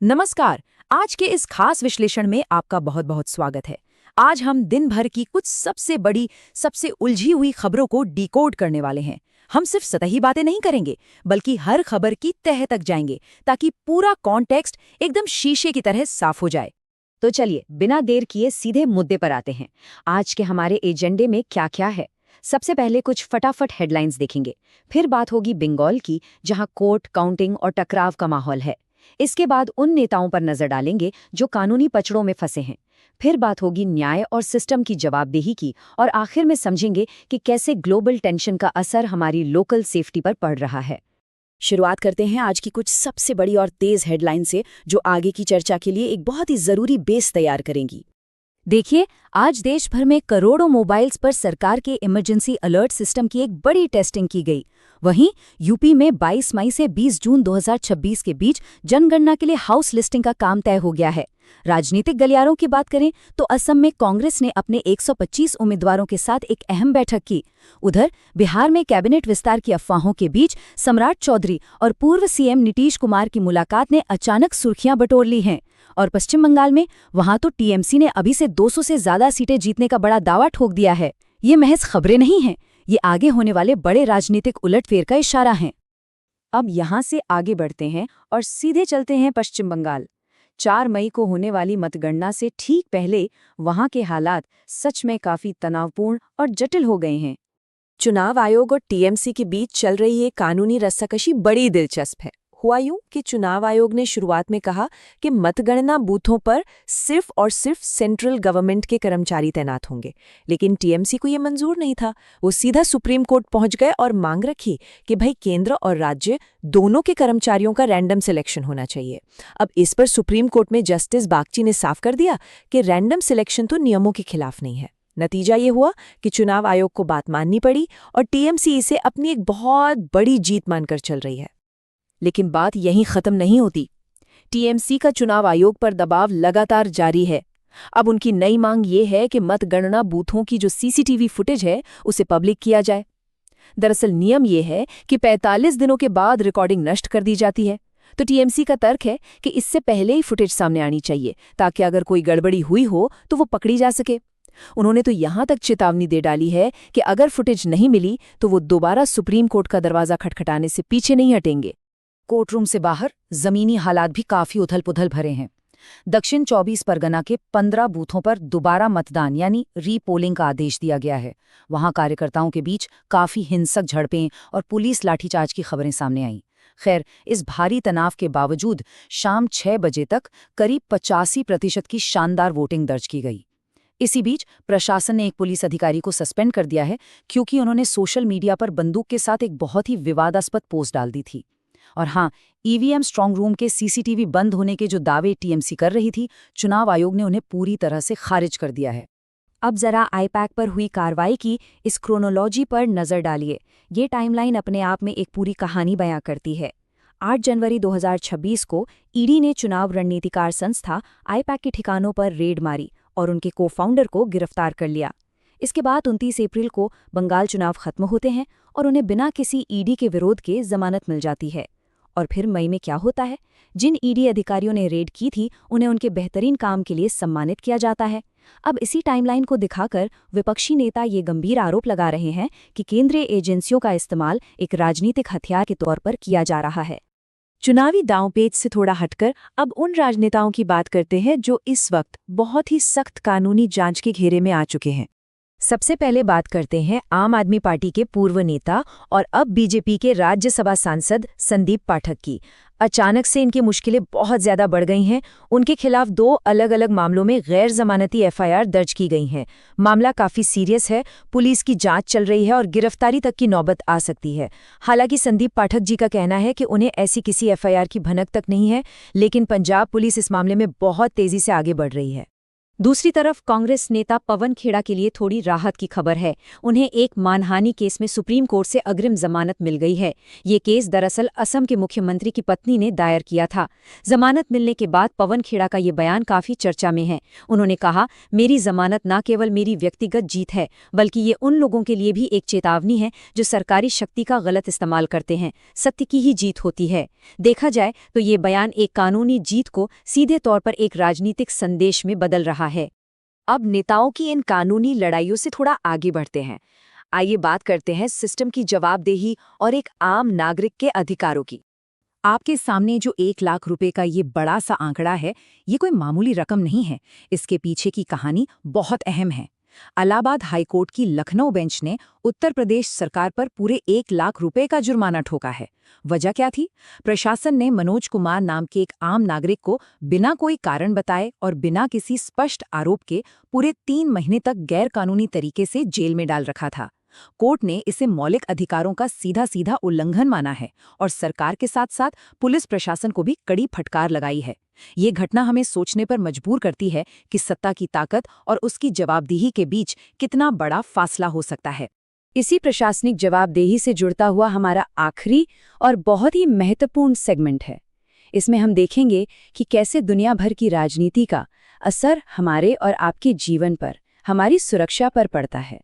नमस्कार। आज के इस खास विश्लेषण में आपका बहुत बहुत स्वागत है। आज हम दिन भर की कुछ सबसे बड़ी, सबसे उलझी हुई खबरों को डिकोड करने वाले हैं। हम सिर्फ सतही बातें नहीं करेंगे, बल्कि हर खबर की तह तक जाएंगे, ताकि पूरा कॉन्टेक्स्ट एकदम शीशे की तरह साफ हो जाए। तो चलिए, बिना देर किए सीधे मुद्दे पर आते हैं। आज के हमारे एजेंडे में क्या क्या है? सबसे पहले कुछ फटाफट हेडलाइंस देखेंगे। फिर बात होगी बंगाल की, जहां कोर्ट, काउंटिंग और टकराव का माहौल है। इसके बाद उन नेताओं पर नजर डालेंगे जो कानूनी पचड़ों में फंसे हैं। फिर बात होगी न्याय और सिस्टम की जवाबदेही की, और आखिर में समझेंगे कि कैसे ग्लोबल टेंशन का असर हमारी लोकल सेफ्टी पर पड़ रहा है। शुरुआत करते हैं आज की कुछ सबसे बड़ी और तेज हेडलाइन से, जो आगे की चर्चा के लिए एक बहुत ही जरूरी बेस तैयार करेंगी। देखिए, आज देश भर में करोड़ों मोबाइल्स पर सरकार के इमरजेंसी अलर्ट सिस्टम की एक बड़ी टेस्टिंग की गई। वहीं यूपी में 22 मई से 20 जून 2026 के बीच जनगणना के लिए हाउस लिस्टिंग का काम तय हो गया है। राजनीतिक गलियारों की बात करें तो असम में कांग्रेस ने अपने 125 उम्मीदवारों के साथ एक अहम बैठक की। उधर बिहार में कैबिनेट विस्तार की अफवाहों के बीच सम्राट चौधरी और पूर्व सीएम नीतीश कुमार की मुलाकात ने अचानक सुर्खियां बटोर ली हैं। और पश्चिम बंगाल में, वहां तो टीएमसी ने अभी से 200 से ज्यादा सीटें जीतने का बड़ा दावा ठोक दिया है। ये महज खबरें नहीं हैं, ये आगे होने वाले बड़े राजनीतिक उलटफेर का इशारा है। अब यहां से आगे बढ़ते हैं और सीधे चलते हैं पश्चिम बंगाल। 4 मई को होने वाली मतगणना से ठीक पहले वहां के हालात सच में काफी तनावपूर्ण और जटिल हो गए हैं। चुनाव आयोग और टीएमसी के बीच चल रही ये कानूनी रस्साकशी बड़ी दिलचस्प है। हुआ यूं कि चुनाव आयोग ने शुरुआत में कहा कि मतगणना बूथों पर सिर्फ और सिर्फ सेंट्रल गवर्नमेंट के कर्मचारी तैनात होंगे, लेकिन टीएमसी को ये मंजूर नहीं था। वो सीधा सुप्रीम कोर्ट पहुंच गए और मांग रखी कि भाई केंद्र और राज्य दोनों के कर्मचारियों का रैंडम सिलेक्शन होना चाहिए। अब इस पर सुप्रीम कोर्ट में जस्टिस बागची ने साफ कर दिया कि रैंडम सिलेक्शन तो नियमों के खिलाफ नहीं है। नतीजा ये हुआ कि चुनाव आयोग को बात माननी पड़ी और टीएमसी इसे अपनी एक बहुत बड़ी जीत मानकर चल रही है। लेकिन बात यहीं खत्म नहीं होती। टीएमसी का चुनाव आयोग पर दबाव लगातार जारी है। अब उनकी नई मांग ये है कि मतगणना बूथों की जो सीसीटीवी फुटेज है उसे पब्लिक किया जाए। दरअसल नियम ये है कि 45 दिनों के बाद रिकॉर्डिंग नष्ट कर दी जाती है। तो टीएमसी का तर्क है कि इससे पहले ही फुटेज सामने आनी चाहिए, ताकि अगर कोई गड़बड़ी हुई हो तो वो पकड़ी जा सके। उन्होंने तो यहां तक चेतावनी दे डाली है कि अगर फुटेज नहीं मिली तो वो दोबारा सुप्रीम कोर्ट का दरवाजा खटखटाने से पीछे नहीं हटेंगे। कोर्टरूम से बाहर जमीनी हालात भी काफी उथल-पुथल भरे हैं। दक्षिण 24 परगना के 15 बूथों पर दोबारा मतदान यानी रीपोलिंग का आदेश दिया गया है। वहां कार्यकर्ताओं के बीच काफी हिंसक झड़पें और पुलिस लाठीचार्ज की खबरें सामने आईं। खैर, इस भारी तनाव के बावजूद शाम 6 बजे तक करीब 85% की शानदार वोटिंग दर्ज की गई। इसी बीच प्रशासन ने एक पुलिस अधिकारी को सस्पेंड कर दिया है, क्योंकि उन्होंने सोशल मीडिया पर बंदूक के साथ एक बहुत ही विवादास्पद पोस्ट डाल दी थी। और हाँ, ईवीएम स्ट्रांग रूम के सीसीटीवी बंद होने के जो दावे टीएमसी कर रही थी, चुनाव आयोग ने उन्हें पूरी तरह से खारिज कर दिया है। अब जरा आईपैक पर हुई कार्रवाई की इस क्रोनोलॉजी पर नजर डालिए। ये टाइमलाइन अपने आप में एक पूरी कहानी बयां करती है। 8 जनवरी 2026 को ईडी ने चुनाव रणनीतिकार संस्था आईपैक के ठिकानों पर रेड मारी और उनके को-फाउंडर को गिरफ्तार कर लिया। इसके बाद 29 अप्रैल को बंगाल चुनाव खत्म होते हैं और उन्हें बिना किसी ईडी के विरोध के जमानत मिल जाती है। और फिर मई में क्या होता है? जिन ईडी अधिकारियों ने रेड की थी, उन्हें उनके बेहतरीन काम के लिए सम्मानित किया जाता है। अब इसी टाइमलाइन को दिखाकर विपक्षी नेता ये गंभीर आरोप लगा रहे हैं कि केंद्रीय एजेंसियों का इस्तेमाल एक राजनीतिक हथियार के तौर पर किया जा रहा है। चुनावी दांवपेच से थोड़ा हटकर अब उन राजनेताओं की बात करते हैं जो इस वक्त बहुत ही सख्त कानूनी जांच के घेरे में आ चुके हैं। सबसे पहले बात करते हैं आम आदमी पार्टी के पूर्व नेता और अब बीजेपी के राज्यसभा सांसद संदीप पाठक की। अचानक से इनकी मुश्किलें बहुत ज्यादा बढ़ गई हैं। उनके खिलाफ 2 अलग-अलग मामलों में गैर जमानती एफआईआर दर्ज की गई हैं। मामला काफी सीरियस है, पुलिस की जांच चल रही है और गिरफ्तारी तक की नौबत आ सकती है। हालांकि संदीप पाठक जी का कहना है कि उन्हें ऐसी किसी एफआईआर की भनक तक नहीं है, लेकिन पंजाब पुलिस इस मामले में बहुत तेजी से आगे बढ़ रही है। दूसरी तरफ कांग्रेस नेता पवन खेड़ा के लिए थोड़ी राहत की खबर है। उन्हें एक मानहानि केस में सुप्रीम कोर्ट से अग्रिम जमानत मिल गई है। ये केस दरअसल असम के मुख्यमंत्री की पत्नी ने दायर किया था। जमानत मिलने के बाद पवन खेड़ा का ये बयान काफी चर्चा में है। उन्होंने कहा, मेरी जमानत न केवल मेरी व्यक्तिगत जीत है, बल्कि ये उन लोगों के लिए भी एक चेतावनी है जो सरकारी शक्ति का गलत इस्तेमाल करते हैं। सत्य की ही जीत होती है। देखा जाए तो ये बयान एक कानूनी जीत को सीधे तौर पर एक राजनीतिक संदेश में बदल रहा है। अब नेताओं की इन कानूनी लड़ाइयों से थोड़ा आगे बढ़ते हैं। आइए बात करते हैं सिस्टम की जवाबदेही और एक आम नागरिक के अधिकारों की। आपके सामने जो 1 लाख रुपए का ये बड़ा सा आंकड़ा है, ये कोई मामूली रकम नहीं है। इसके पीछे की कहानी बहुत अहम है। इलाहाबाद हाईकोर्ट की लखनऊ बेंच ने उत्तर प्रदेश सरकार पर पूरे 1 लाख रुपए का जुर्माना ठोका है। वजह क्या थी? प्रशासन ने मनोज कुमार नाम के एक आम नागरिक को बिना कोई कारण बताए और बिना किसी स्पष्ट आरोप के पूरे 3 महीने तक गैरकानूनी तरीके से जेल में डाल रखा था। कोर्ट ने इसे मौलिक अधिकारों का सीधा सीधा उल्लंघन माना है और सरकार के साथ साथ पुलिस प्रशासन को भी कड़ी फटकार लगाई है। ये घटना हमें सोचने पर मजबूर करती है कि सत्ता की ताकत और उसकी जवाबदेही के बीच कितना बड़ा फासला हो सकता है। इसी प्रशासनिक जवाबदेही से जुड़ता हुआ हमारा आखिरी और बहुत ही महत्वपूर्ण सेगमेंट है। इसमें हम देखेंगे कि कैसे दुनिया भर की राजनीति का असर हमारे और आपके जीवन पर, हमारी सुरक्षा पर पड़ता है।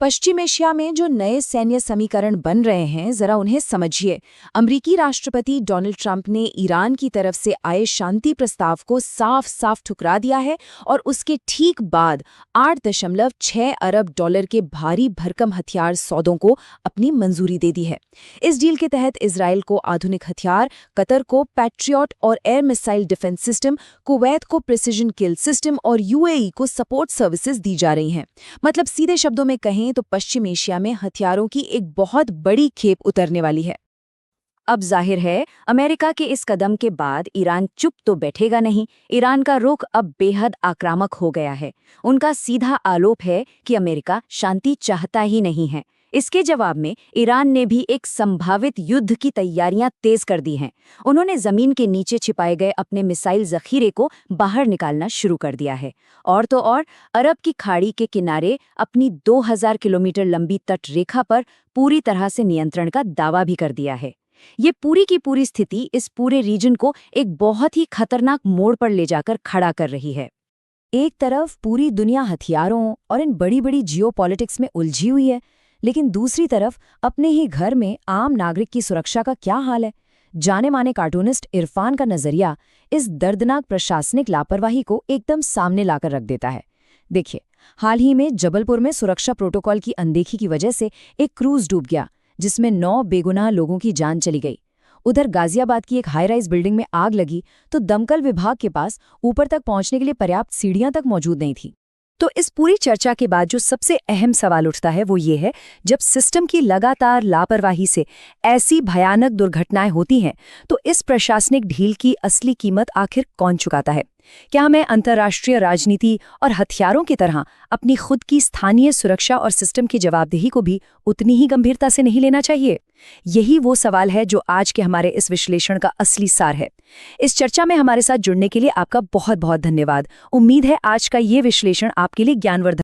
पश्चिम एशिया में जो नए सैन्य समीकरण बन रहे हैं, जरा उन्हें समझिए। अमेरिकी राष्ट्रपति डोनाल्ड ट्रंप ने ईरान की तरफ से आए शांति प्रस्ताव को साफ साफ ठुकरा दिया है और उसके ठीक बाद 8.6 अरब डॉलर के भारी भरकम हथियार सौदों को अपनी मंजूरी दे दी है। इस डील के तहत इजराइल को आधुनिक हथियार, कतर को पैट्रियट और air missile defence system, Kuwait को प्रिसिजन किल सिस्टम और यूएई को सपोर्ट सर्विसेज दी जा रही हैं। मतलब सीधे शब्दों में कहें तो पश्चिम एशिया में हथियारों की एक बहुत बड़ी खेप उतरने वाली है। अब जाहिर है, अमेरिका के इस कदम के बाद ईरान चुप तो बैठेगा नहीं। ईरान का रुख अब बेहद आक्रामक हो गया है। उनका सीधा आरोप है कि अमेरिका शांति चाहता ही नहीं है। इसके जवाब में ईरान ने भी एक संभावित युद्ध की तैयारियां तेज कर दी हैं। उन्होंने जमीन के नीचे छिपाए गए अपने मिसाइल जखीरे को बाहर निकालना शुरू कर दिया है। और तो और, अरब की खाड़ी के किनारे अपनी 2000 किलोमीटर लंबी तट रेखा पर पूरी तरह से नियंत्रण का दावा भी कर दिया है। ये पूरी की पूरी स्थिति इस पूरे रीजन को एक बहुत ही खतरनाक मोड़ पर ले जाकर खड़ा कर रही है। एक तरफ पूरी दुनिया हथियारों और इन बड़ी बड़ी जियोपॉलिटिक्स में उलझी हुई है, लेकिन दूसरी तरफ अपने ही घर में आम नागरिक की सुरक्षा का क्या हाल है? जाने माने कार्टूनिस्ट इरफान का नजरिया इस दर्दनाक प्रशासनिक लापरवाही को एकदम सामने लाकर रख देता है। देखिए, हाल ही में जबलपुर में सुरक्षा प्रोटोकॉल की अनदेखी की वजह से एक क्रूज डूब गया, जिसमें 9 बेगुनाह लोगों की जान चली गई। उधर गाजियाबाद की एक हाई राइज बिल्डिंग में आग लगी तो दमकल विभाग के पास ऊपर तक पहुंचने के लिए पर्याप्त सीढ़ियां तक मौजूद नहीं थी। तो इस पूरी चर्चा के बाद जो सबसे अहम सवाल उठता है वो ये है, जब सिस्टम की लगातार लापरवाही से ऐसी भयानक दुर्घटनाएं होती हैं, तो इस प्रशासनिक ढील की असली कीमत आखिर कौन चुकाता है? क्या हमें अंतर्राष्ट्रीय राजनीति और हथियारों की तरह अपनी खुद की स्थानीय सुरक्षा और सिस्टम की जवाबदेही को भी उतनी ही गंभीरता से नहीं लेना चाहिए? यही वो सवाल है जो आज के हमारे इस विश्लेषण का असली सार है। इस चर्चा में हमारे साथ जुड़ने के लिए आपका बहुत बहुत धन्यवाद। उम्मीद है आज का ये विश्लेषण आपके लिए ज्ञानवर्धक